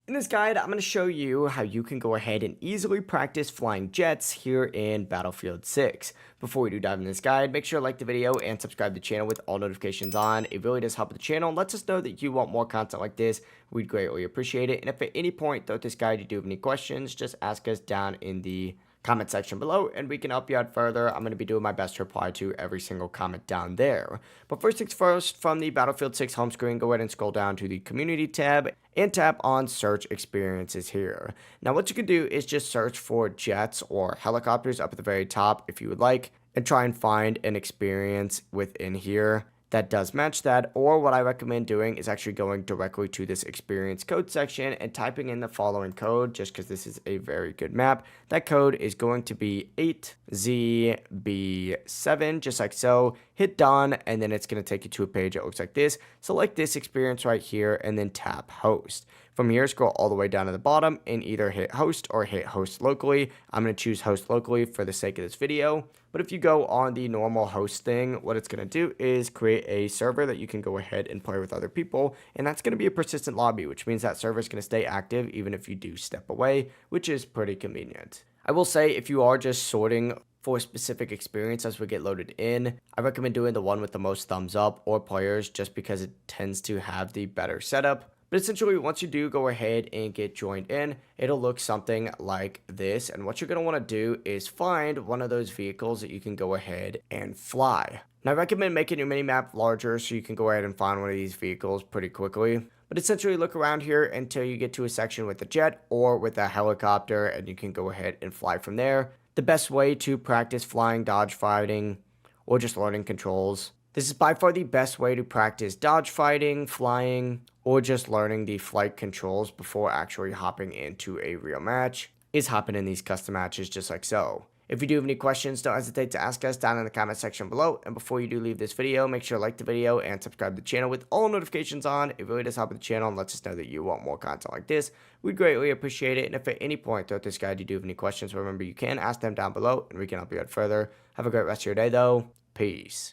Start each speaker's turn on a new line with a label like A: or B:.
A: In this guide, I'm going to show you how you can go ahead and easily practice flying jets here in Battlefield 6. Before we do dive in this guide, make sure to like the video and subscribe to the channel with all notifications on. It really does help the channel and lets us know that you want more content like this. We'd greatly appreciate it. And if at any point throughout this guide you do have any questions, just ask us down in the comment section below and we can help you out further. I'm going to be doing my best to reply to every single comment down there. But first things first, from the Battlefield 6 home screen, go ahead and scroll down to the community tab and tap on search experiences here. Now what you can do is just search for jets or helicopters up at the very top if you would like, and try and find an experience within here that does match that. Or what I recommend doing is actually going directly to this experience code section and typing in the following code, just because this is a very good map. That code is going to be 8ZB7, just like so. Hit done, and then it's going to take you to a page that looks like this. Select this experience right here and then tap host. From here, scroll all the way down to the bottom and either hit host or hit host locally. I'm going to choose host locally for the sake of this video. But if you go on the normal host thing, what it's going to do is create a server that you can go ahead and play with other people. And that's going to be a persistent lobby, which means that server is going to stay active even if you do step away, which is pretty convenient. I will say if you are just sorting for a specific experience as we get loaded in, I recommend doing the one with the most thumbs up or players, just because it tends to have the better setup. But essentially, once you do go ahead and get joined in, it'll look something like this. And what you're going to want to do is find one of those vehicles that you can go ahead and fly. Now, I recommend making your minimap larger so you can go ahead and find one of these vehicles pretty quickly. But essentially, look around here until you get to a section with a jet or with a helicopter, and you can go ahead and fly from there. The best way to practice flying, dodge fighting, or just learning controls. This is by far the best way to practice dodge fighting, flying, or just learning the flight controls before actually hopping into a real match, is hopping in these custom matches just like so. If you do have any questions, don't hesitate to ask us down in the comment section below. And before you do leave this video, make sure to like the video and subscribe to the channel with all notifications on. It really does help the channel and lets us know that you want more content like this. We'd greatly appreciate it. And if at any point throughout this guide you do have any questions, remember you can ask them down below and we can help you out further. Have a great rest of your day though. Peace.